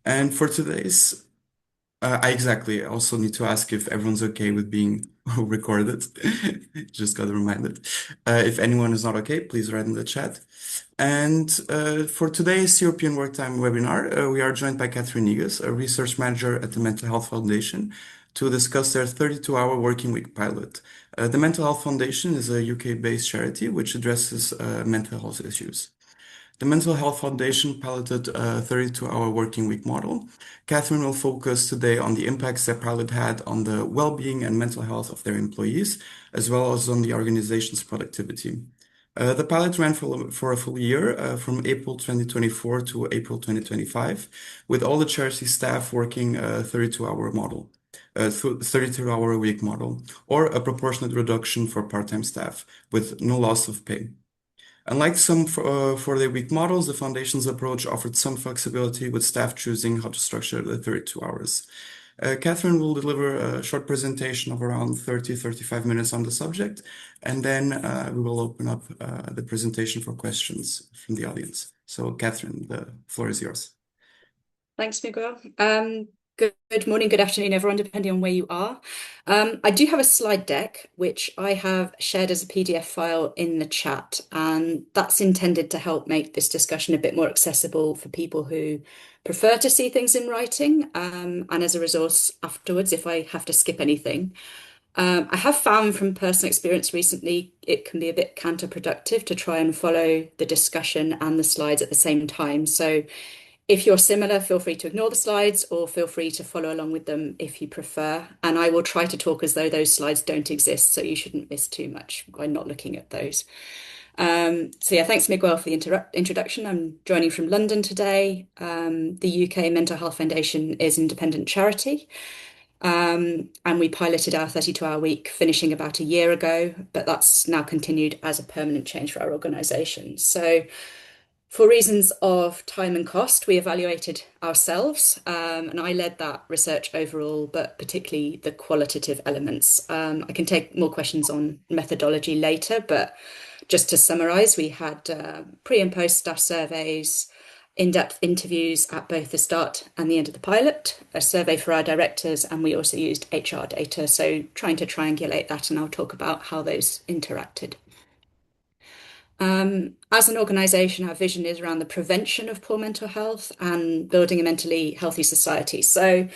And for today's, I also need to ask if everyone's okay with being recorded. Just got reminded. If anyone is not okay, please write in the chat. And for today's European Work Time webinar, we are joined by Catherine Negus, a research manager at the Mental Health Foundation, to discuss their 32-hour working week pilot. The Mental Health Foundation is a UK-based charity which addresses mental health issues. The Mental Health Foundation piloted a 32-hour working week model. Catherine will focus today on the impacts their pilot had on the well-being and mental health of their employees, as well as on the organization's productivity. The pilot ran for a full year, from April 2024 to April 2025, with all the charity staff working a 32-hour model, 32-hour week model, or a proportionate reduction for part-time staff, with no loss of pay. Unlike some four-day week models, the foundation's approach offered some flexibility, with staff choosing how to structure the 32 hours. Catherine will deliver a short presentation of around 35 minutes on the subject, and then we will open up the presentation for questions from the audience. So, Catherine, the floor is yours. Thanks, Miguel. Good morning, good afternoon, everyone, depending on where you are. I do have a slide deck, which I have shared as a PDF file in the chat, and that's intended to help make this discussion a bit more accessible for people who prefer to see things in writing, and as a resource afterwards, if I have to skip anything. I have found from personal experience recently, it can be a bit counterproductive to try and follow the discussion and the slides at the same time. So if you're similar, feel free to ignore the slides or feel free to follow along with them if you prefer. And I will try to talk as though those slides don't exist, so you shouldn't miss too much by not looking at those. So yeah, thanks Miguel for the introduction. I'm joining from London today. The UK Mental Health Foundation is an independent charity. And we piloted our 32-hour week finishing about a year ago, but that's now continued as a permanent change for our organisation. So for reasons of time and cost, we evaluated ourselves, and I led that research overall, but particularly the qualitative elements. I can take more questions on methodology later, but just to summarise, we had pre and post staff surveys, in-depth interviews at both the start and the end of the pilot, a survey for our directors, and we also used HR data, so trying to triangulate that, and I'll talk about how those interacted. As an organisation, our vision is around the prevention of poor mental health and building a mentally healthy society. So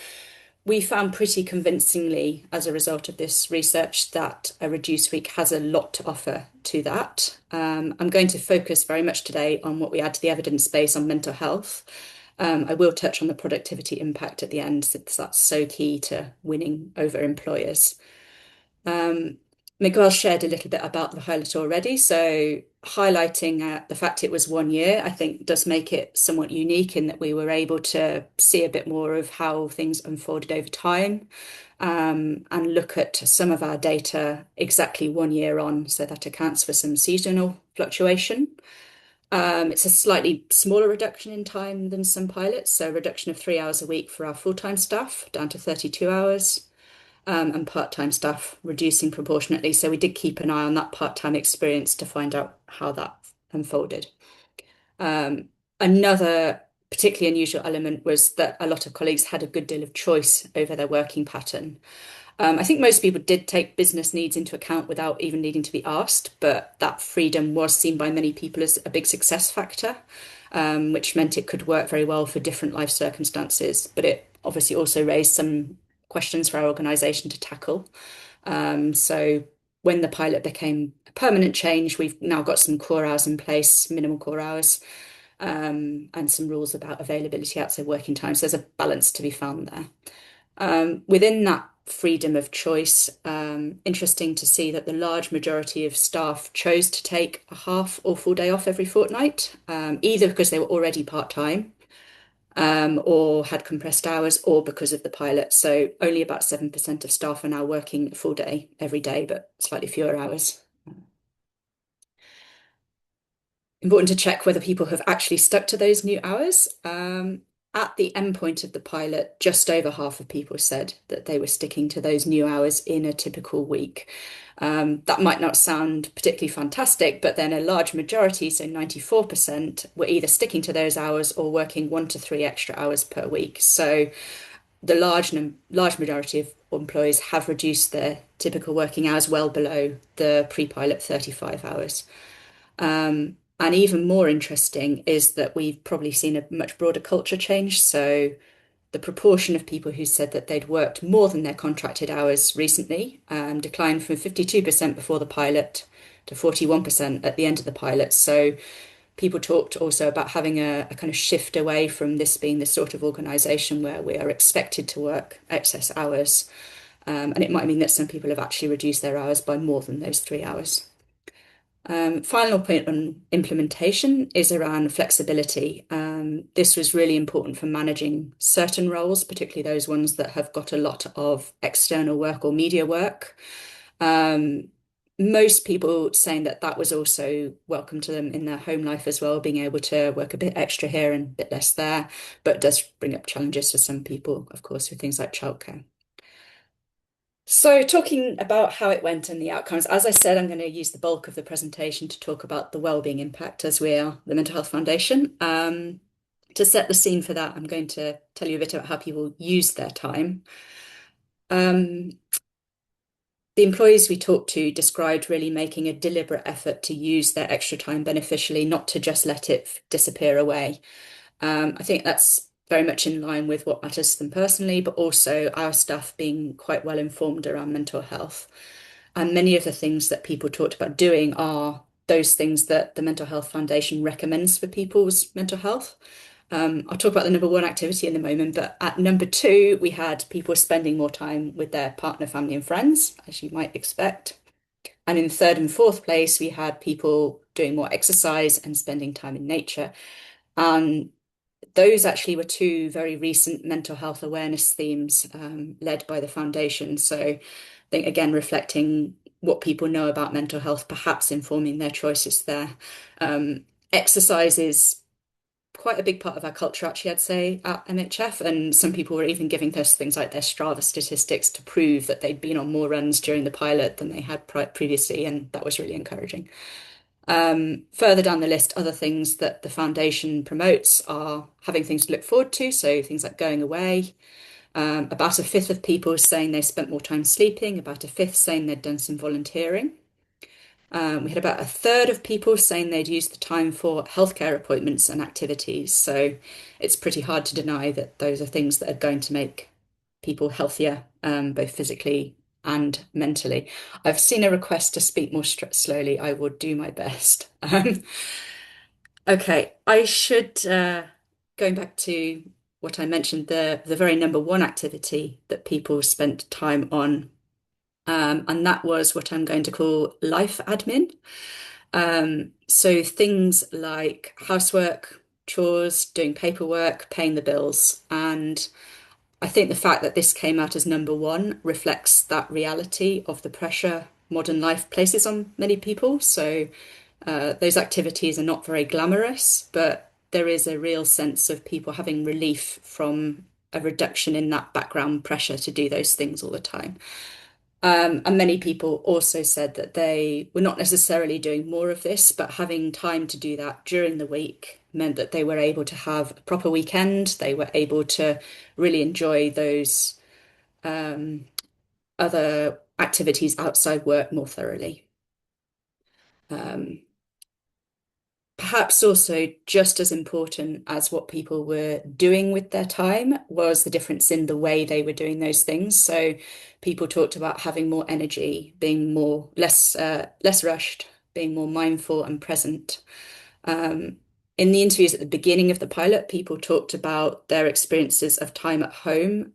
we found pretty convincingly, as a result of this research, that a reduced week has a lot to offer to that. I'm going to focus very much today on what we add to the evidence base on mental health. I will touch on the productivity impact at the end, since that's so key to winning over employers. Miguel shared a little bit about the pilot already, so highlighting the fact it was 1 year, I think does make it somewhat unique in that we were able to see a bit more of how things unfolded over time, and look at some of our data exactly 1 year on, so that accounts for some seasonal fluctuation. It's a slightly smaller reduction in time than some pilots, so a reduction of 3 hours a week for our full-time staff down to 32 hours, and part-time staff reducing proportionately. So we did keep an eye on that part-time experience to find out how that unfolded. Another particularly unusual element was that a lot of colleagues had a good deal of choice over their working pattern. I think most people did take business needs into account without even needing to be asked, but that freedom was seen by many people as a big success factor, which meant it could work very well for different life circumstances. But it obviously also raised some questions for our organisation to tackle. So when the pilot became a permanent change, we've now got some core hours in place, minimal core hours, and some rules about availability outside working time. So there's a balance to be found there. Within that freedom of choice, interesting to see that the large majority of staff chose to take a half or full day off every fortnight, either because they were already part-time, or had compressed hours, or because of the pilot. So only about 7% of staff are now working a full day every day, but slightly fewer hours. Important to check whether people have actually stuck to those new hours. at the end point of the pilot, just over half of people said that they were sticking to those new hours in a typical week. That might not sound particularly fantastic, but then a large majority, so 94%, were either sticking to those hours or working 1 to 3 extra hours per week. So the large majority of employees have reduced their typical working hours well below the pre-pilot 35 hours. And even more interesting is that we've probably seen a much broader culture change. So the proportion of people who said that they'd worked more than their contracted hours recently declined from 52% before the pilot to 41% at the end of the pilot. So people talked also about having a kind of shift away from this being the sort of organisation where we are expected to work excess hours. And it might mean that some people have actually reduced their hours by more than those 3 hours. Final point on implementation is around flexibility. This was really important for managing certain roles, particularly those ones that have got a lot of external work or media work. Um, Most people saying that that was also welcome to them in their home life as well, being able to work a bit extra here and a bit less there, but it does bring up challenges for some people, of course, with things like childcare. So, talking about how it went and the outcomes, as I said, I'm going to use the bulk of the presentation to talk about the wellbeing impact as we are the Mental Health Foundation. To set the scene for that, I'm going to tell you a bit about how people use their time. Um, the employees we talked to described really making a deliberate effort to use their extra time beneficially, not to just let it disappear away. I think that's very much in line with what matters to them personally, but also our staff being quite well informed around mental health. And many of the things that people talked about doing are those things that the Mental Health Foundation recommends for people's mental health. I'll talk about the number one activity in a moment, but at number two, we had people spending more time with their partner, family, and friends, as you might expect. And in third and fourth place, we had people doing more exercise and spending time in nature. And those actually were two very recent mental health awareness themes led by the foundation. So I think, again, reflecting what people know about mental health, perhaps informing their choices there. Exercise is quite a big part of our culture, actually, I'd say, at MHF. And some people were even giving us things like their Strava statistics to prove that they'd been on more runs during the pilot than they had previously. And that was really encouraging. Further down the list, other things that the foundation promotes are having things to look forward to. So things like going away. About a fifth of people saying they spent more time sleeping, about a fifth saying they'd done some volunteering. We had about a third of people saying they'd used the time for healthcare appointments and activities. So it's pretty hard to deny that those are things that are going to make people healthier, both physically and mentally. I've seen a request to speak more slowly. I will do my best. Okay, I should, going back to what I mentioned, the very number one activity that people spent time on, and that was what I'm going to call life admin. So things like housework, chores, doing paperwork, paying the bills. And I think the fact that this came out as number one reflects that reality of the pressure modern life places on many people. So those activities are not very glamorous, but there is a real sense of people having relief from a reduction in that background pressure to do those things all the time. And many people also said that they were not necessarily doing more of this, but having time to do that during the week meant that they were able to have a proper weekend. They were able to really enjoy those other activities outside work more thoroughly. Um, Perhaps also just as important as what people were doing with their time was the difference in the way they were doing those things. So people talked about having more energy, being more less rushed, being more mindful and present. In the interviews at the beginning of the pilot, people talked about their experiences of time at home,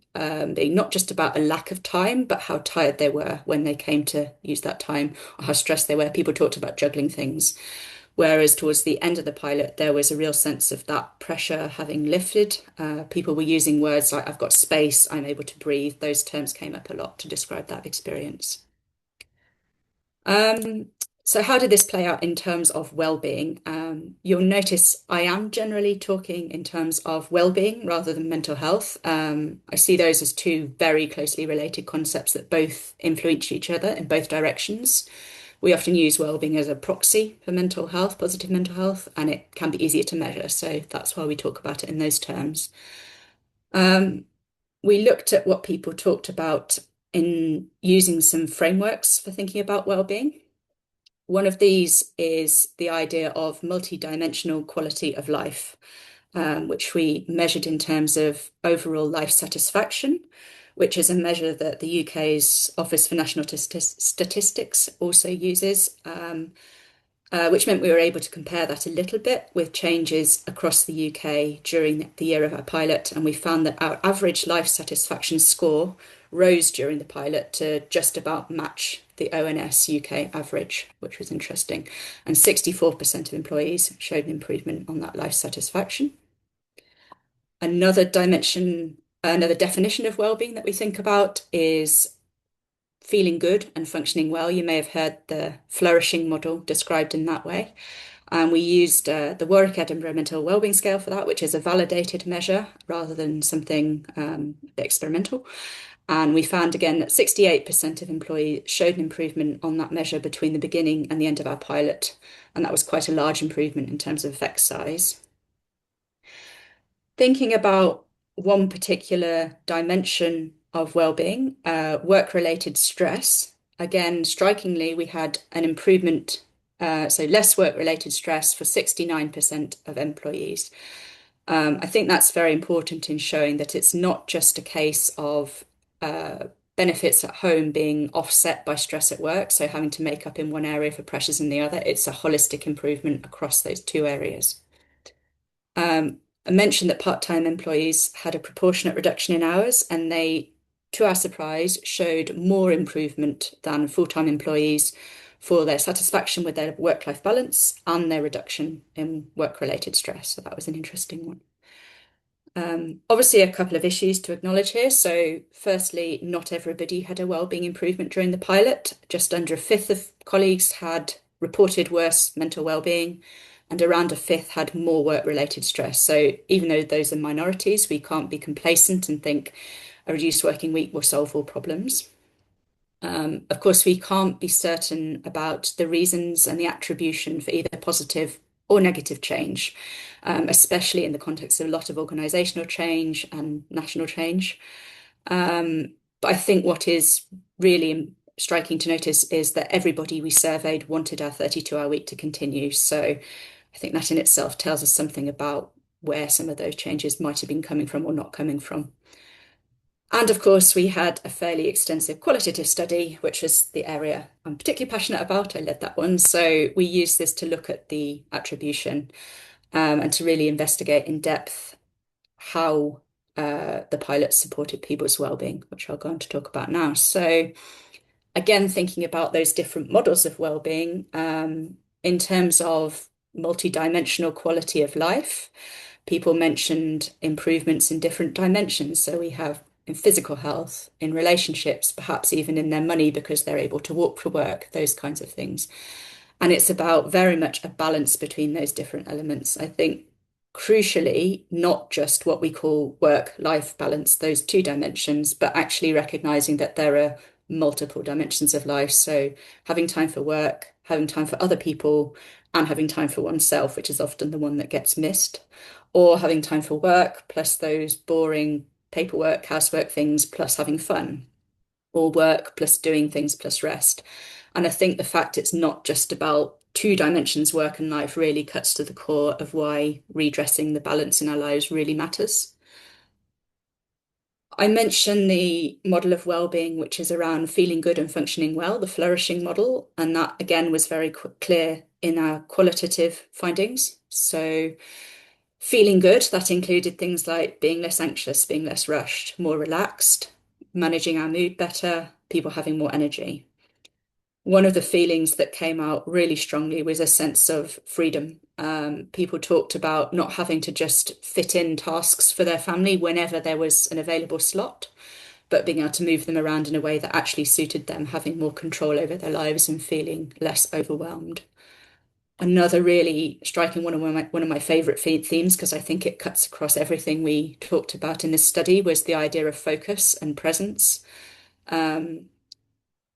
being not just about a lack of time, but how tired they were when they came to use that time, or how stressed they were. People talked about juggling things. Whereas towards the end of the pilot, there was a real sense of that pressure having lifted. People were using words like, I've got space, I'm able to breathe. Those terms came up a lot to describe that experience. Um, So how did this play out in terms of well-being? You'll notice I am generally talking in terms of well-being rather than mental health. I see those as two very closely related concepts that both influence each other in both directions. We often use well-being as a proxy for mental health, positive mental health, and it can be easier to measure. So that's why we talk about it in those terms. Um, we looked at what people talked about in using some frameworks for thinking about well-being. One of these is the idea of multidimensional quality of life, which we measured in terms of overall life satisfaction, which is a measure that the UK's Office for National Statistics also uses, which meant we were able to compare that a little bit with changes across the UK during the year of our pilot. And we found that our average life satisfaction score rose during the pilot to just about match the ONS UK average, which was interesting. And 64% of employees showed an improvement on that life satisfaction. Another dimension, another definition of well-being that we think about is feeling good and functioning well. You may have heard the flourishing model described in that way. And we used the Warwick Edinburgh Mental Wellbeing Scale for that, which is a validated measure rather than something experimental. And we found again that 68% of employees showed an improvement on that measure between the beginning and the end of our pilot. And that was quite a large improvement in terms of effect size. Thinking about one particular dimension of well-being, work-related stress. Again, strikingly, we had an improvement, so less work-related stress for 69% of employees. I think that's very important in showing that it's not just a case of benefits at home being offset by stress at work, so having to make up in one area for pressures in the other. It's a holistic improvement across those two areas. I mentioned that part-time employees had a proportionate reduction in hours, and they, to our surprise, showed more improvement than full-time employees for their satisfaction with their work-life balance and their reduction in work-related stress. So that was an interesting one. Obviously, a couple of issues to acknowledge here. So, firstly, not everybody had a wellbeing improvement during the pilot. Just under a fifth of colleagues had reported worse mental wellbeing, and around a fifth had more work-related stress. So, even though those are minorities, we can't be complacent and think a reduced working week will solve all problems. Of course, we can't be certain about the reasons and the attribution for either positive or negative change, especially in the context of a lot of organisational change and national change. But I think what is really striking to notice is that everybody we surveyed wanted our 32-hour week to continue. So I think that in itself tells us something about where some of those changes might have been coming from or not coming from. And of course, we had a fairly extensive qualitative study, which was the area I'm particularly passionate about. I led that one. So we used this to look at the attribution and to really investigate in depth how the pilot supported people's well-being, which I'll go on to talk about now. So again, thinking about those different models of well-being in terms of multidimensional quality of life, people mentioned improvements in different dimensions. So we have in physical health, in relationships, perhaps even in their money because they're able to walk for work, those kinds of things. And it's about very much a balance between those different elements. I think crucially, not just what we call work-life balance, those two dimensions, but actually recognizing that there are multiple dimensions of life. So having time for work, having time for other people, and having time for oneself, which is often the one that gets missed, or having time for work plus those boring paperwork, housework things, plus having fun, or work plus doing things plus rest. And I think the fact it's not just about two dimensions, work and life, really cuts to the core of why redressing the balance in our lives really matters. I mentioned the model of well-being, which is around feeling good and functioning well, the flourishing model. And that again was very clear in our qualitative findings. So feeling good, that included things like being less anxious, being less rushed, more relaxed, managing our mood better, people having more energy. One of the feelings that came out really strongly was a sense of freedom. People talked about not having to just fit in tasks for their family whenever there was an available slot, but being able to move them around in a way that actually suited them, having more control over their lives and feeling less overwhelmed. Another really striking one of my favorite themes, because I think it cuts across everything we talked about in this study, was the idea of focus and presence. Um,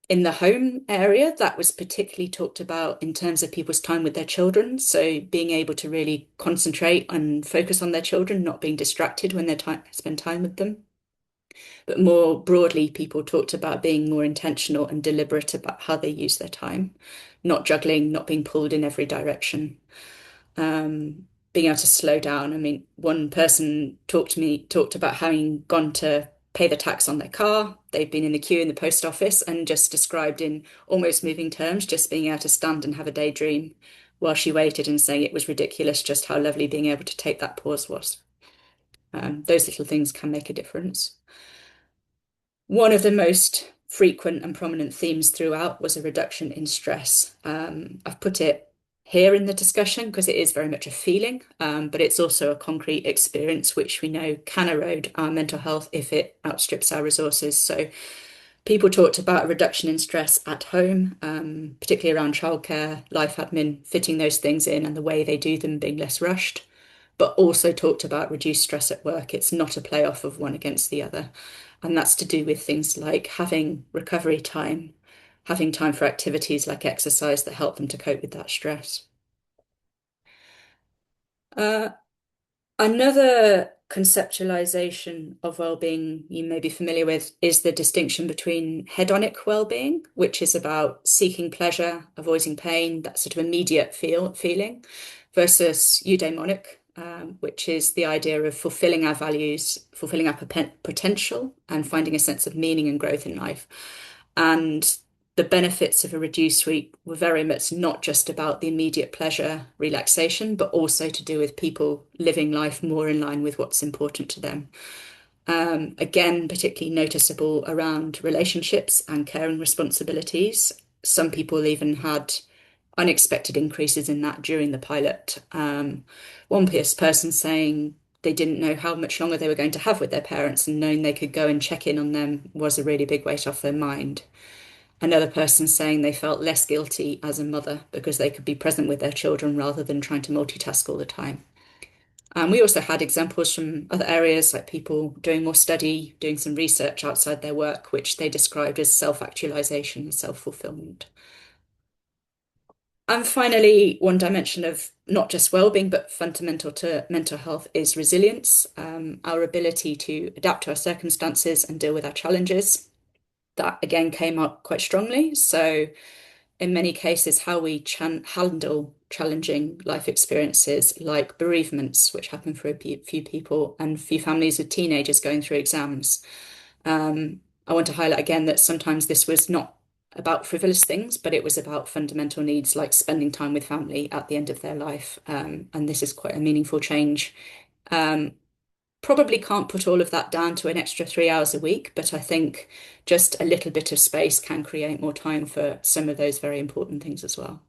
in the home area, that was particularly talked about in terms of people's time with their children. So being able to really concentrate and focus on their children, not being distracted when they spend time with them. But more broadly, people talked about being more intentional and deliberate about how they use their time, not juggling, not being pulled in every direction. Being able to slow down. I mean, one person talked about having gone to pay the tax on their car. They've been in the queue in the post office and just described in almost moving terms, just being able to stand and have a daydream while she waited and saying it was ridiculous just how lovely being able to take that pause was. Those little things can make a difference. One of the most frequent and prominent themes throughout was a reduction in stress. I've put it here in the discussion because it is very much a feeling, but it's also a concrete experience which we know can erode our mental health if it outstrips our resources. So people talked about a reduction in stress at home, particularly around childcare, life admin, fitting those things in and the way they do them being less rushed, but also talked about reduced stress at work. It's not a play-off of one against the other. And that's to do with things like having recovery time, having time for activities like exercise that help them to cope with that stress. Uh, Another conceptualization of well-being you may be familiar with is the distinction between hedonic well-being, which is about seeking pleasure, avoiding pain, that sort of immediate feeling, versus eudaimonic, which is the idea of fulfilling our values, fulfilling our potential, and finding a sense of meaning and growth in life. And the benefits of a reduced week were very much not just about the immediate pleasure, relaxation, but also to do with people living life more in line with what's important to them. Again, particularly noticeable around relationships and caring responsibilities. Some people even had unexpected increases in that during the pilot. One person saying they didn't know how much longer they were going to have with their parents, and knowing they could go and check in on them was a really big weight off their mind. Another person saying they felt less guilty as a mother because they could be present with their children rather than trying to multitask all the time. And we also had examples from other areas, like people doing more study, doing some research outside their work, which they described as self-actualization and self-fulfillment. And finally, one dimension of not just well-being, but fundamental to mental health is resilience, our ability to adapt to our circumstances and deal with our challenges. That again came up quite strongly. So in many cases, how we handle challenging life experiences like bereavements, which happen for a few people and few families with teenagers going through exams. I want to highlight again that sometimes this was not about frivolous things, but it was about fundamental needs like spending time with family at the end of their life. And this is quite a meaningful change. Um, Probably can't put all of that down to an extra 3 hours a week, but I think just a little bit of space can create more time for some of those very important things as well.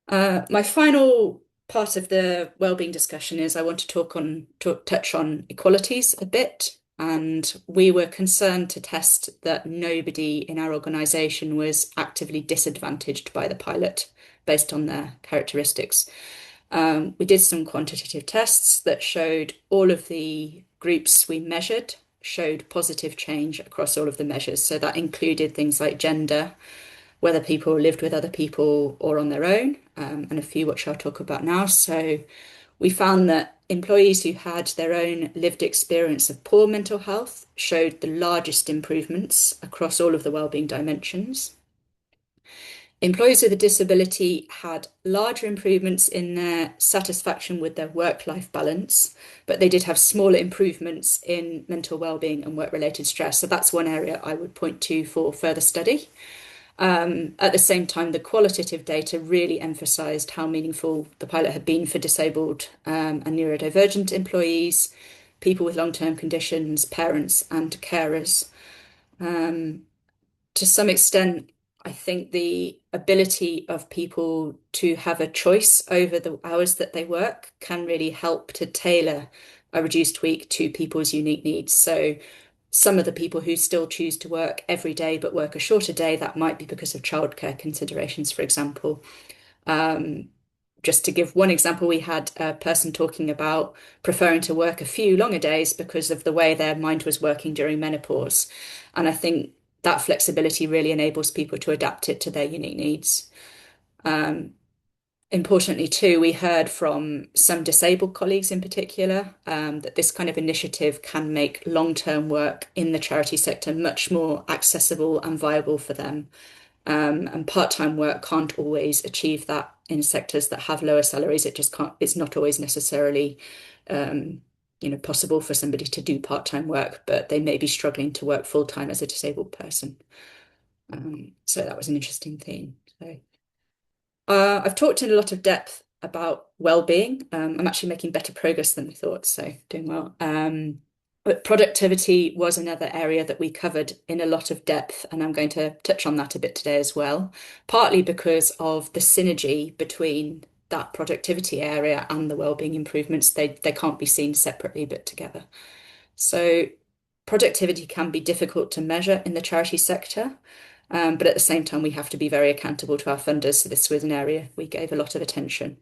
My final part of the wellbeing discussion is I want to touch on equalities a bit. And we were concerned to test that nobody in our organisation was actively disadvantaged by the pilot based on their characteristics. We did some quantitative tests that showed all of the groups we measured showed positive change across all of the measures. So that included things like gender, whether people lived with other people or on their own, and a few which I'll talk about now. So we found that employees who had their own lived experience of poor mental health showed the largest improvements across all of the wellbeing dimensions. Employees with a disability had larger improvements in their satisfaction with their work-life balance, but they did have smaller improvements in mental well-being and work-related stress. So that's one area I would point to for further study. At the same time, the qualitative data really emphasised how meaningful the pilot had been for disabled and neurodivergent employees, people with long-term conditions, parents and carers. To some extent, I think the ability of people to have a choice over the hours that they work can really help to tailor a reduced week to people's unique needs. So some of the people who still choose to work every day but work a shorter day, that might be because of childcare considerations, for example. Um, just to give one example, we had a person talking about preferring to work a few longer days because of the way their mind was working during menopause. And I think that flexibility really enables people to adapt it to their unique needs. Um, Importantly, too, we heard from some disabled colleagues in particular that this kind of initiative can make long-term work in the charity sector much more accessible and viable for them. And part-time work can't always achieve that in sectors that have lower salaries. It just can't, it's not always necessarily, possible for somebody to do part-time work, but they may be struggling to work full-time as a disabled person. So that was an interesting theme. So. I've talked in a lot of depth about well-being. I'm actually making better progress than I thought, so doing well. But productivity was another area that we covered in a lot of depth, and I'm going to touch on that a bit today as well, partly because of the synergy between that productivity area and the well-being improvements. They can't be seen separately, but together. So productivity can be difficult to measure in the charity sector. But at the same time, we have to be very accountable to our funders. So this was an area we gave a lot of attention.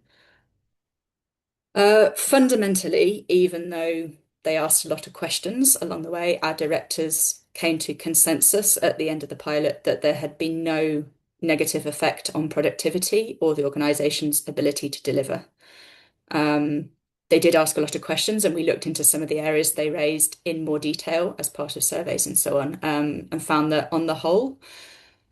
Fundamentally, even though they asked a lot of questions along the way, our directors came to consensus at the end of the pilot that there had been no negative effect on productivity or the organisation's ability to deliver. Um, they did ask a lot of questions, and we looked into some of the areas they raised in more detail as part of surveys and so on, and found that on the whole,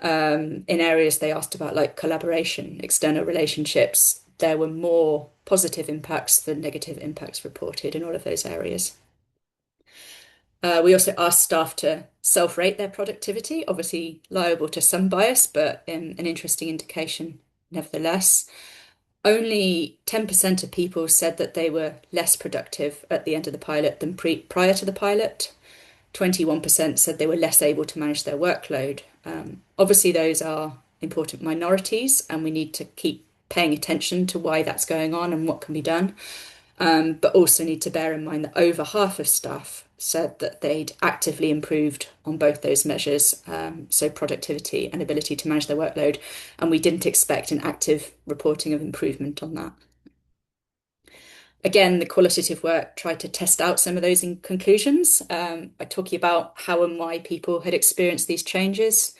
in areas they asked about, like collaboration, external relationships, there were more positive impacts than negative impacts reported in all of those areas. We also asked staff to self-rate their productivity, obviously liable to some bias, but an interesting indication nevertheless. Only 10% of people said that they were less productive at the end of the pilot than prior to the pilot. 21% said they were less able to manage their workload. Obviously, those are important minorities, and we need to keep paying attention to why that's going on and what can be done. But also need to bear in mind that over half of staff said that they'd actively improved on both those measures, so productivity and ability to manage their workload, and we didn't expect an active reporting of improvement on that. Again, the qualitative work tried to test out some of those conclusions by talking about how and why people had experienced these changes.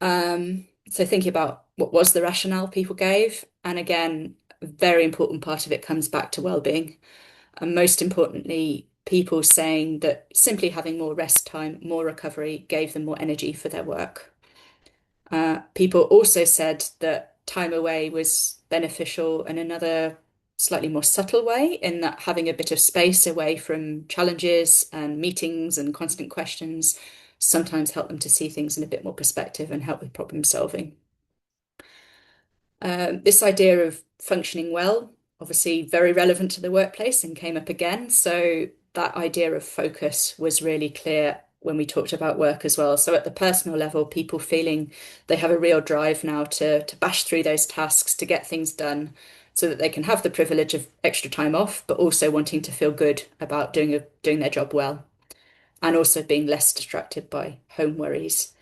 So thinking about what was the rationale people gave, and again, a very important part of it comes back to well-being, and most importantly, people saying that simply having more rest time, more recovery, gave them more energy for their work. People also said that time away was beneficial in another slightly more subtle way, in that having a bit of space away from challenges and meetings and constant questions sometimes help them to see things in a bit more perspective and help with problem solving. This idea of functioning well, obviously very relevant to the workplace and came up again. So that idea of focus was really clear when we talked about work as well. So at the personal level, people feeling they have a real drive now to bash through those tasks, to get things done so that they can have the privilege of extra time off, but also wanting to feel good about doing their job well, and also being less distracted by home worries.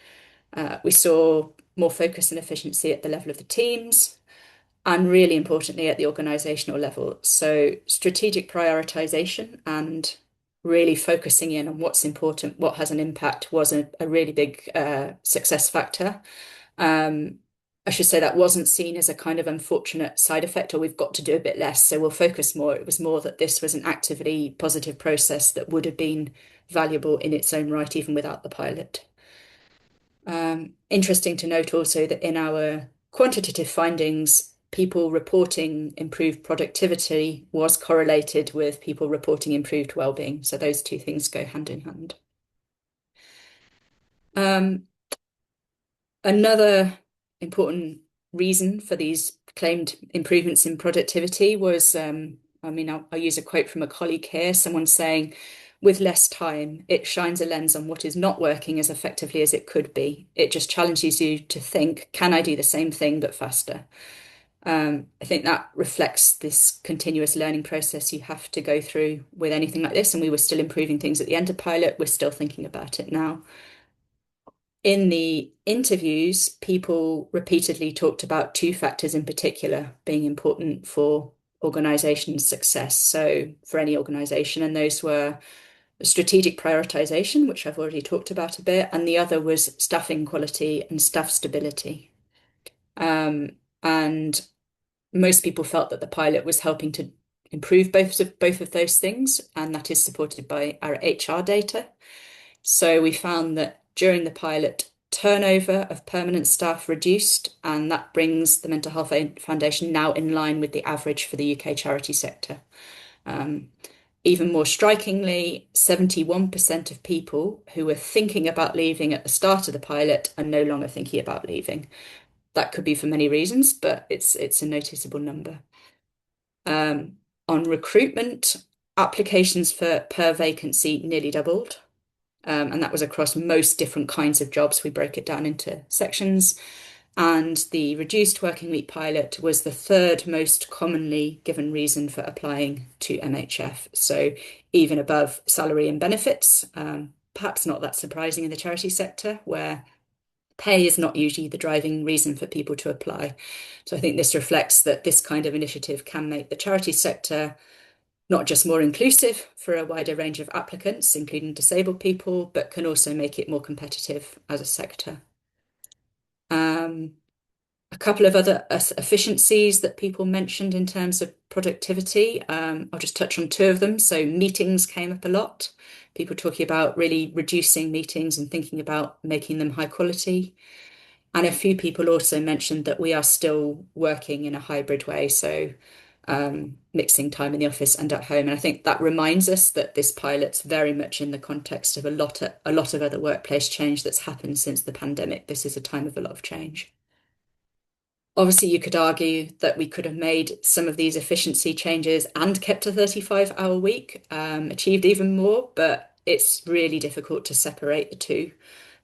We saw more focus and efficiency at the level of the teams, and really importantly at the organizational level. So strategic prioritization and really focusing in on what's important, what has an impact, was a really big success factor. I should say that wasn't seen as a kind of unfortunate side effect, or we've got to do a bit less, so we'll focus more. It was more that this was an actively positive process that would have been valuable in its own right, even without the pilot. Interesting to note also that in our quantitative findings, people reporting improved productivity was correlated with people reporting improved well-being. So those two things go hand in hand. Another important reason for these claimed improvements in productivity was, I'll use a quote from a colleague here, someone saying, with less time, it shines a lens on what is not working as effectively as it could be. It just challenges you to think, can I do the same thing but faster? I think that reflects this continuous learning process you have to go through with anything like this. And we were still improving things at the end of pilot. We're still thinking about it now. In the interviews, people repeatedly talked about two factors in particular being important for organization success. So, for any organization, and those were strategic prioritization, which I've already talked about a bit, and the other was staffing quality and staff stability. And most people felt that the pilot was helping to improve both of those things, and that is supported by our HR data. So we found that during the pilot, turnover of permanent staff reduced, and that brings the Mental Health Foundation now in line with the average for the UK charity sector. Um, Even more strikingly, 71% of people who were thinking about leaving at the start of the pilot are no longer thinking about leaving. That could be for many reasons, but it's a noticeable number. On recruitment, applications for per vacancy nearly doubled. And that was across most different kinds of jobs. We broke it down into sections. And the reduced working week pilot was the third most commonly given reason for applying to MHF. So even above salary and benefits, perhaps not that surprising in the charity sector, where pay is not usually the driving reason for people to apply. So I think this reflects that this kind of initiative can make the charity sector not just more inclusive for a wider range of applicants, including disabled people, but can also make it more competitive as a sector. Um, a couple of other efficiencies that people mentioned in terms of productivity. I'll just touch on two of them. So meetings came up a lot. People talking about really reducing meetings and thinking about making them high quality. And a few people also mentioned that we are still working in a hybrid way. So mixing time in the office and at home. And I think that reminds us that this pilot's very much in the context of a lot of other workplace change that's happened since the pandemic. This is a time of a lot of change. Obviously, you could argue that we could have made some of these efficiency changes and kept a 35-hour week, achieved even more, but it's really difficult to separate the two,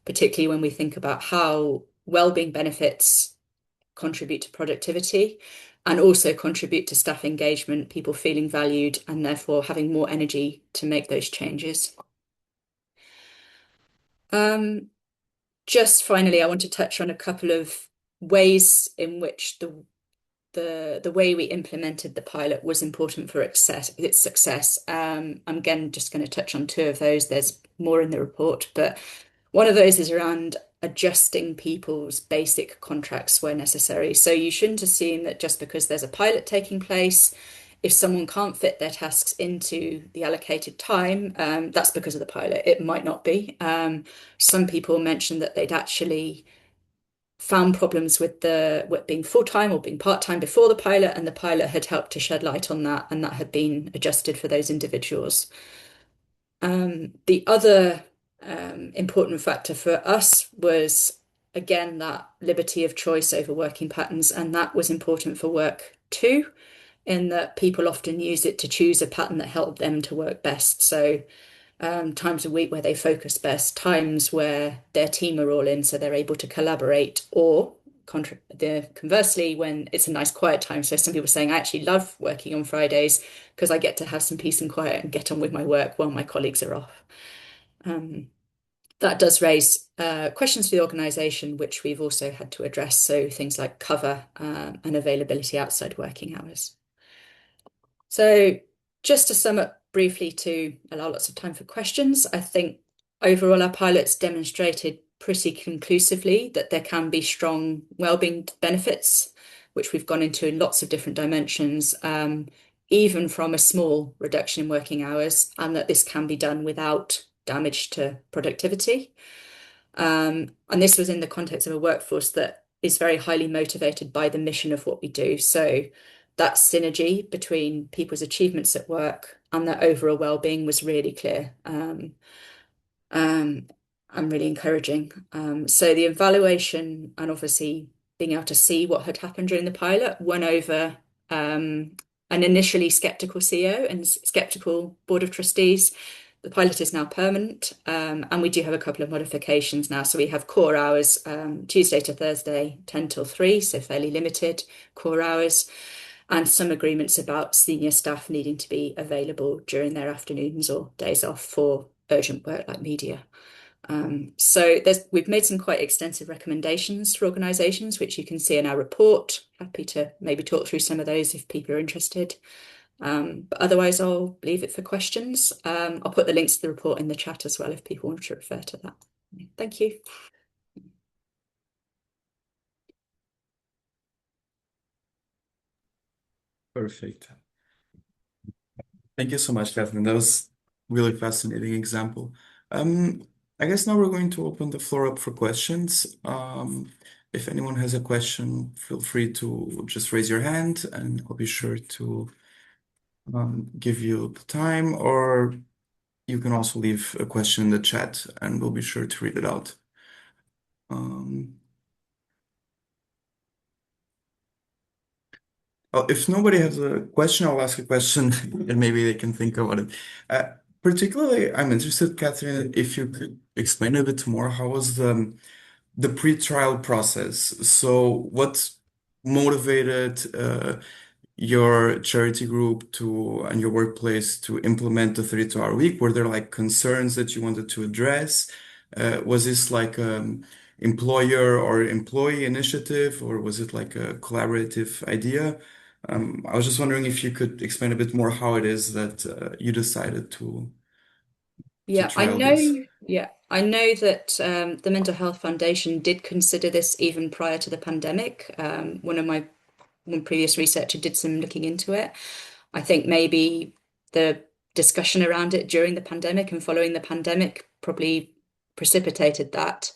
particularly when we think about how wellbeing benefits contribute to productivity and also contribute to staff engagement, people feeling valued and therefore having more energy to make those changes. Um, just finally, I want to touch on a couple of ways in which the way we implemented the pilot was important for its success. I'm again just going to touch on two of those. There's more in the report, but one of those is around adjusting people's basic contracts where necessary. So you shouldn't assume that just because there's a pilot taking place, if someone can't fit their tasks into the allocated time, that's because of the pilot. It might not be. Some people mentioned that they'd actually found problems with being full-time or being part-time before the pilot, and the pilot had helped to shed light on that, and that had been adjusted for those individuals. The other important factor for us was, again, that liberty of choice over working patterns, and that was important for work too, in that people often use it to choose a pattern that helped them to work best. So times a week where they focus best, times where their team are all in, so they're able to collaborate, or conversely, when it's a nice quiet time. So some people are saying, I actually love working on Fridays because I get to have some peace and quiet and get on with my work while my colleagues are off. That does raise questions for the organisation, which we've also had to address. So things like cover and availability outside working hours. So just to sum up briefly to allow lots of time for questions, I think overall our pilots demonstrated pretty conclusively that there can be strong wellbeing benefits, which we've gone into in lots of different dimensions, even from a small reduction in working hours, and that this can be done without damage to productivity. And this was in the context of a workforce that is very highly motivated by the mission of what we do. So that synergy between people's achievements at work and their overall well-being was really clear. And really encouraging. So the evaluation and obviously being able to see what had happened during the pilot won over an initially skeptical CEO and skeptical board of trustees. the pilot is now permanent, and we do have a couple of modifications now. So we have core hours Tuesday to Thursday, 10 till 3, so fairly limited core hours, and some agreements about senior staff needing to be available during their afternoons or days off for urgent work like media. So we've made some quite extensive recommendations for organisations, which you can see in our report. Happy to maybe talk through some of those if people are interested. But otherwise, I'll leave it for questions. I'll put the links to the report in the chat as well if people want to refer to that. Thank you. Perfect. Thank you so much, Catherine. That was really fascinating example. I guess now we're going to open the floor up for questions. If anyone has a question, feel free to just raise your hand and I'll be sure to give you the time, or you can also leave a question in the chat and we'll be sure to read it out. Um, if nobody has a question, I'll ask a question and maybe they can think about it. Particularly, I'm interested, Catherine, if you could explain a bit more, how was the pre-trial process? So what motivated your charity group to and your workplace to implement the 32-hour week? Were there like concerns that you wanted to address? Was this like employer or employee initiative, or was it like a collaborative idea? I was just wondering if you could explain a bit more how it is that you decided to Yeah, I trial this. know. Yeah, I know that the Mental Health Foundation did consider this even prior to the pandemic. One previous researcher did some looking into it. I think maybe the discussion around it during the pandemic and following the pandemic probably precipitated that.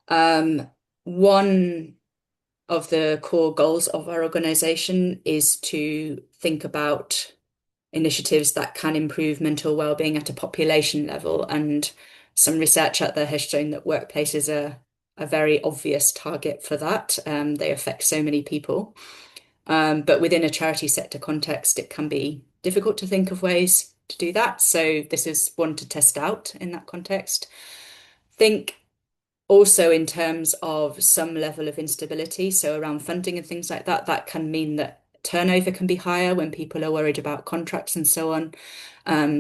Um, One of the core goals of our organization is to think about initiatives that can improve mental well-being at a population level. And some research out there has shown that workplaces are a very obvious target for that. They affect so many people. But within a charity sector context, it can be difficult to think of ways to do that. So this is one to test out in that context. Think also in terms of some level of instability, so around funding and things like that, that can mean that turnover can be higher when people are worried about contracts and so on.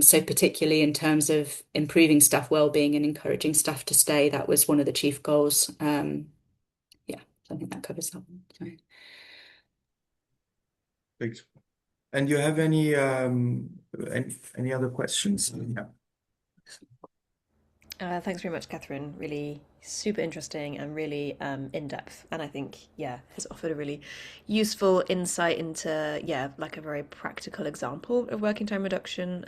So particularly in terms of improving staff well-being and encouraging staff to stay, that was one of the chief goals. Yeah, so I think that covers that one. So. Thanks. And you have any other questions? Yeah. Thanks very much, Catherine. Really super interesting and really in depth. And I think, yeah, has offered a really useful insight into, yeah, like a very practical example of working time reduction,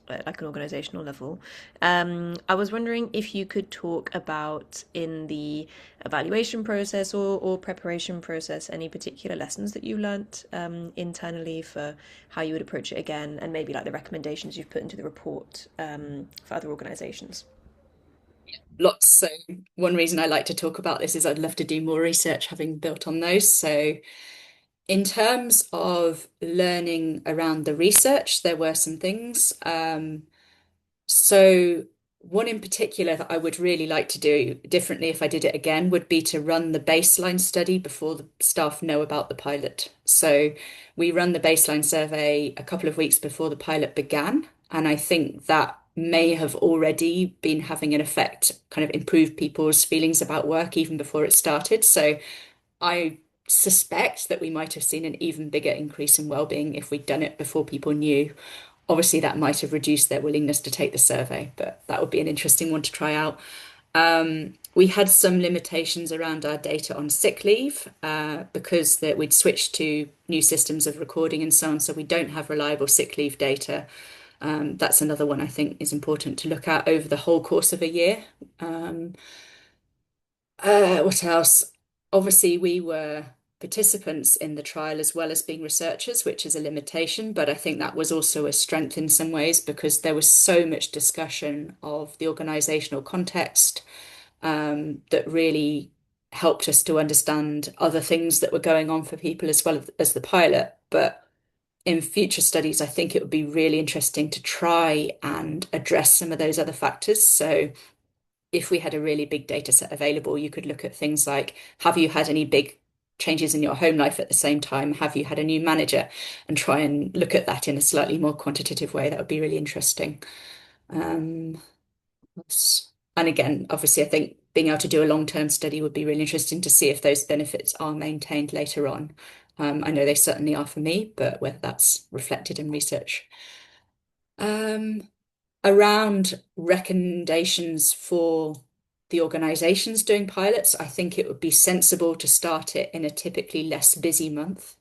at like an organizational level. I was wondering if you could talk about in the evaluation process or preparation process any particular lessons that you learnt internally for how you would approach it again, and maybe like the recommendations you've put into the report for other organizations. Lots. So one reason I like to talk about this is I'd love to do more research having built on those. So in terms of learning around the research, there were some things. So one in particular that I would really like to do differently if I did it again would be to run the baseline study before the staff know about the pilot. So we run the baseline survey a couple of weeks before the pilot began, and I think that may have already been having an effect, kind of improved people's feelings about work even before it started. So I suspect that we might have seen an even bigger increase in well-being if we'd done it before people knew. Obviously, that might have reduced their willingness to take the survey, but that would be an interesting one to try out. We had some limitations around our data on sick leave because we'd switched to new systems of recording and so on, so we don't have reliable sick leave data. That's another one I think is important to look at over the whole course of a year. What else? Obviously, we were participants in the trial as well as being researchers, which is a limitation, but I think that was also a strength in some ways because there was so much discussion of the organizational context that really helped us to understand other things that were going on for people as well as the pilot. But in future studies, I think it would be really interesting to try and address some of those other factors. So if we had a really big data set available, you could look at things like, have you had any big changes in your home life at the same time? Have you had a new manager? And try and look at that in a slightly more quantitative way. That would be really interesting. Um, and again, obviously, I think being able to do a long-term study would be really interesting to see if those benefits are maintained later on. I know they certainly are for me, but whether that's reflected in research. Um, Around recommendations for the organisations doing pilots, I think it would be sensible to start it in a typically less busy month.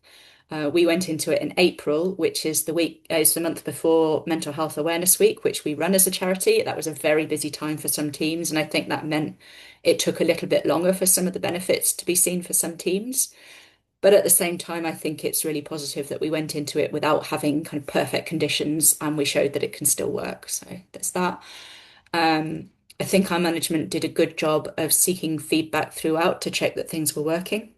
We went into it in April, which is the month before Mental Health Awareness Week, which we run as a charity. That was a very busy time for some teams, and I think that meant it took a little bit longer for some of the benefits to be seen for some teams. But at the same time, I think it's really positive that we went into it without having kind of perfect conditions and we showed that it can still work. So there's that. I think our management did a good job of seeking feedback throughout to check that things were working,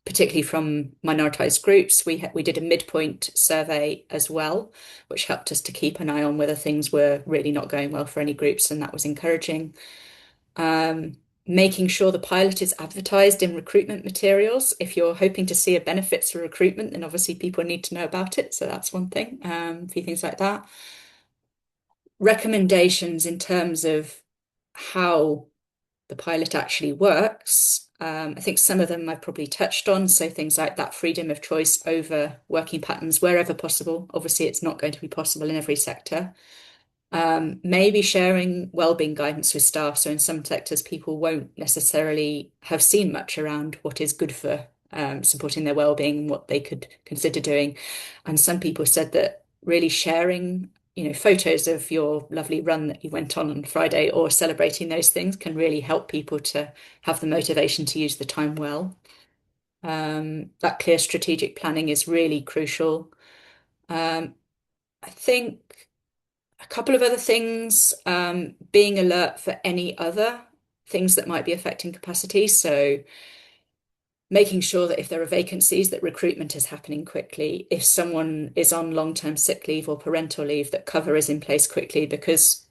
particularly from minoritized groups. We did a midpoint survey as well, which helped us to keep an eye on whether things were really not going well for any groups, and that was encouraging. Making sure the pilot is advertised in recruitment materials. If you're hoping to see a benefits for recruitment, then obviously people need to know about it. So that's one thing, a few things like that. Recommendations in terms of how the pilot actually works. I think some of them I've probably touched on. So things like that freedom of choice over working patterns wherever possible. Obviously, it's not going to be possible in every sector. Maybe sharing wellbeing guidance with staff. So in some sectors, people won't necessarily have seen much around what is good for supporting their wellbeing, what they could consider doing. And some people said that really sharing, photos of your lovely run that you went on Friday or celebrating those things can really help people to have the motivation to use the time well. That clear strategic planning is really crucial. I think a couple of other things, being alert for any other things that might be affecting capacity. So making sure that if there are vacancies, that recruitment is happening quickly. If someone is on long-term sick leave or parental leave, that cover is in place quickly, because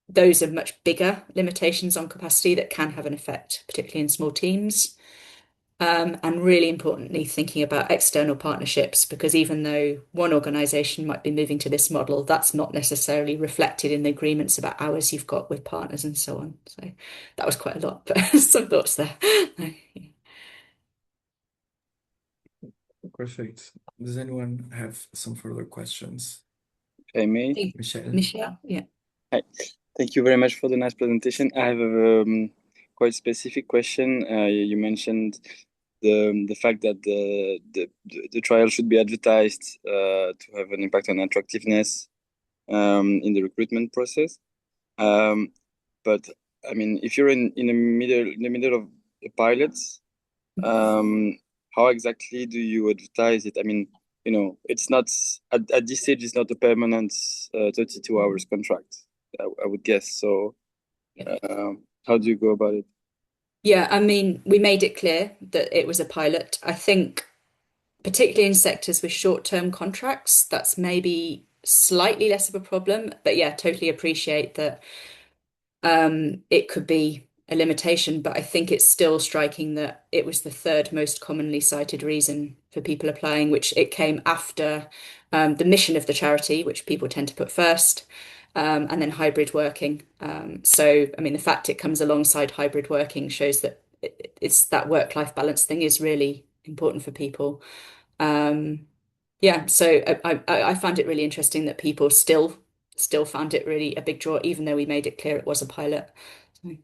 those are much bigger limitations on capacity that can have an effect, particularly in small teams. And really importantly, thinking about external partnerships, because even though one organisation might be moving to this model, that's not necessarily reflected in the agreements about hours you've got with partners and so on. So that was quite a lot, but some thoughts there. Perfect. Does anyone have some further questions? If I may. Michelle? Michelle, yeah. Hi. Thank you very much for the nice presentation. I have a quite specific question. You mentioned the fact that the trial should be advertised to have an impact on attractiveness in the recruitment process. But I mean, if you're in the middle of a pilot, how exactly do you advertise it? I mean, it's not at this stage. It's not a permanent 32 hours contract. I would guess. So, Yeah. how do you go about it? Yeah, I mean, we made it clear that it was a pilot. I think, particularly in sectors with short-term contracts, that's maybe slightly less of a problem. But yeah, totally appreciate that it could be a limitation, but I think it's still striking that it was the third most commonly cited reason for people applying, which it came after the mission of the charity, which people tend to put first, and then hybrid working. So, I mean, the fact it comes alongside hybrid working shows that it's that work-life balance thing is really important for people. Yeah, so I found it really interesting that people still found it really a big draw, even though we made it clear it was a pilot. So,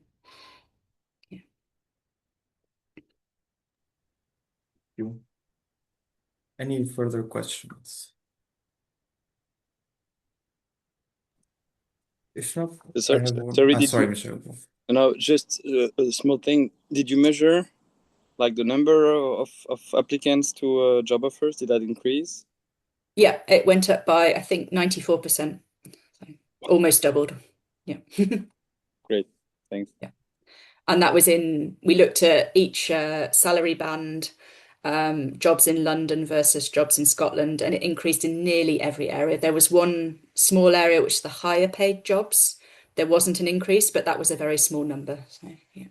yeah. You. Any further questions? If not, I Sorry, have one. sorry, did Sorry, you? Michelle. No, just a small thing. Did you measure like the number of applicants to job offers? Did that increase? Yeah, it went up by, I think, 94%. So almost doubled. Yeah. Great, thanks. Yeah. And that was we looked at each salary band, jobs in London versus jobs in Scotland, and it increased in nearly every area. There was one small area which is the higher paid jobs. There wasn't an increase, but that was a very small number. So, yeah.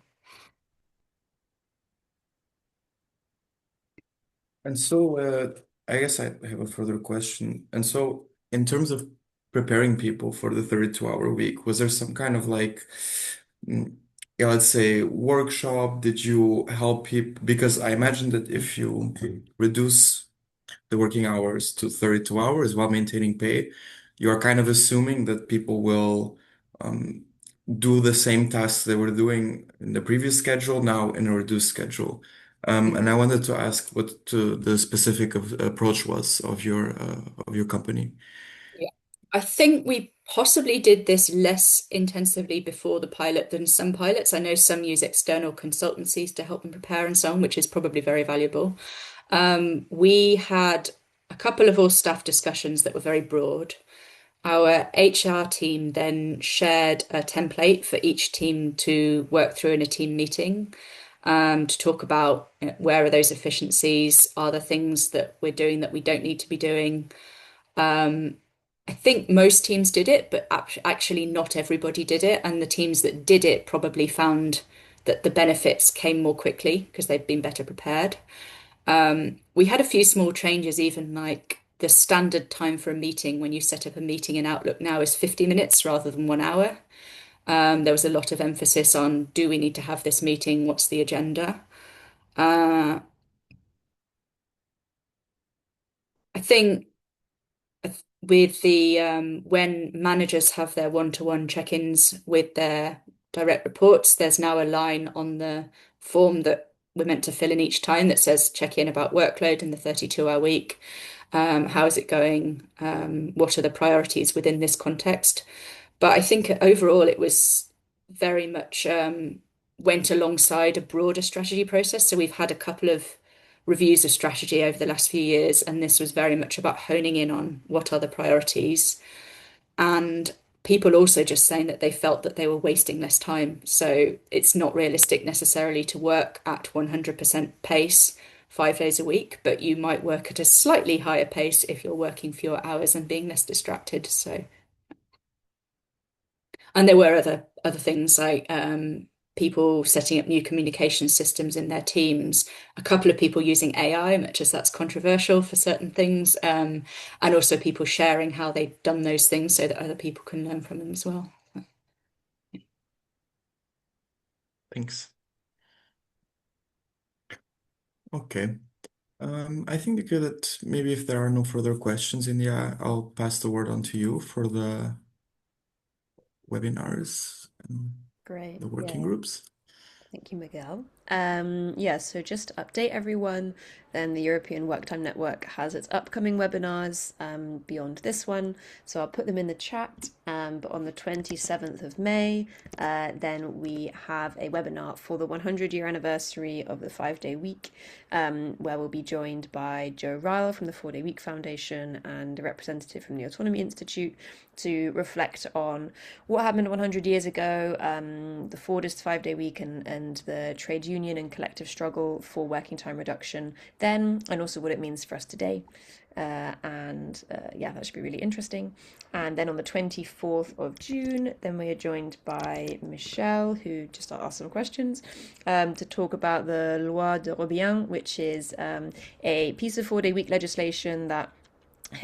And so, I guess I have a further question. And so, in terms of preparing people for the 32-hour week, was there some kind of like, mm, yeah, let's say, workshop? Did you help people? Because I imagine that if you reduce the working hours to 32 hours while maintaining pay, you are kind of assuming that people will um, do the same tasks they were doing in the previous schedule now in a reduced schedule. And I wanted to ask what the specific approach was of your company. Yeah. I think we possibly did this less intensively before the pilot than some pilots. I know some use external consultancies to help them prepare and so on, which is probably very valuable. We had a couple of all staff discussions that were very broad. Our HR team then shared a template for each team to work through in a team meeting, to talk about where are those efficiencies, are there things that we're doing that we don't need to be doing. I think most teams did it, but actually not everybody did it. And the teams that did it probably found that the benefits came more quickly because they'd been better prepared. We had a few small changes, even like the standard time for a meeting when you set up a meeting in Outlook now is 50 minutes rather than 1 hour. There was a lot of emphasis on do we need to have this meeting? What's the agenda? Uh, I think with the when managers have their one-to-one check-ins with their direct reports, there's now a line on the form that we're meant to fill in each time that says check in about workload in the 32-hour week. How is it going? What are the priorities within this context? But I think overall it was very much went alongside a broader strategy process. So we've had a couple of reviews of strategy over the last few years, and this was very much about honing in on what are the priorities and people also just saying that they felt that they were wasting less time. So it's not realistic necessarily to work at 100% pace 5 days a week, but you might work at a slightly higher pace if you're working fewer hours and being less distracted. So, and there were other things like people setting up new communication systems in their teams, a couple of people using AI, much as that's controversial for certain things, and also people sharing how they've done those things so that other people can learn from them as well. Thanks. Okay. I think that maybe if there are no further questions, India, I'll pass the word on to you for the webinars and Great. the working Yeah. groups. Thank you, Miguel. Yeah, so just to update everyone, then the European Work Time Network has its upcoming webinars beyond this one. So I'll put them in the chat. But on the 27th of May, then we have a webinar for the 100-year anniversary of the 5-day week, where we'll be joined by Joe Ryle from the 4-Day Week Foundation and a representative from the Autonomy Institute to reflect on what happened 100 years ago, the Fordist 5-day week and the trade union and collective struggle for working time reduction then, and also what it means for us today. Yeah, that should be really interesting. And then on the 24th of June, then we are joined by Michelle, who just asked some questions, to talk about the Loi de Robien, which is a piece of 4-day week legislation that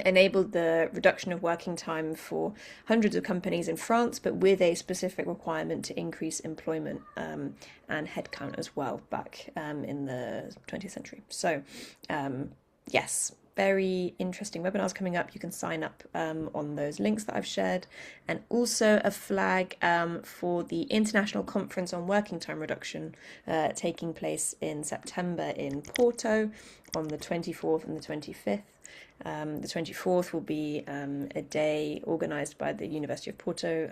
enabled the reduction of working time for hundreds of companies in France, but with a specific requirement to increase employment and headcount as well back in the 20th century. So, yes, very interesting webinars coming up. You can sign up on those links that I've shared, and also a flag for the International Conference on Working Time Reduction taking place in September in Porto on the 24th and the 25th. The 24th will be a day organised by the University of Porto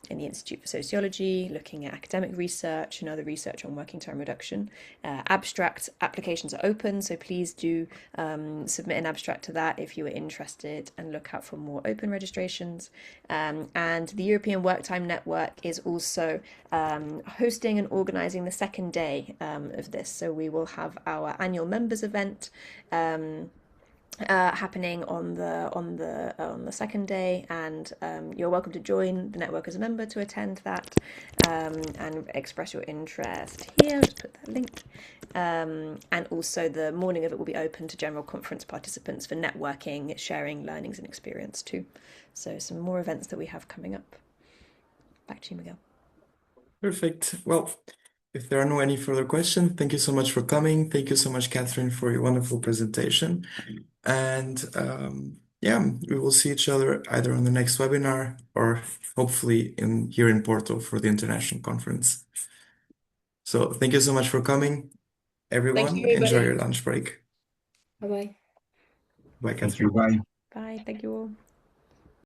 in the Institute for Sociology, looking at academic research and other research on working time reduction. Abstract applications are open, so please do submit an abstract to that if you are interested, and look out for more open registrations. And the European Work Time Network is also hosting and organising the second day of this. So we will have our annual members event happening on the second day, and you're welcome to join the network as a member to attend that and express your interest here. I'll just put that link. And also the morning of it will be open to general conference participants for networking, sharing learnings and experience too. So some more events that we have coming up. Back to you, Miguel. Perfect. Well, if there are no any further questions, thank you so much for coming. Thank you so much, Catherine, for your wonderful presentation. And yeah, we will see each other either on the next webinar or hopefully here in Porto for the international conference. So thank you so much for coming, Thank everyone. you, Enjoy your everybody. lunch break. Bye-bye. Bye, Thank you. Catherine. Bye. Bye. Thank you all.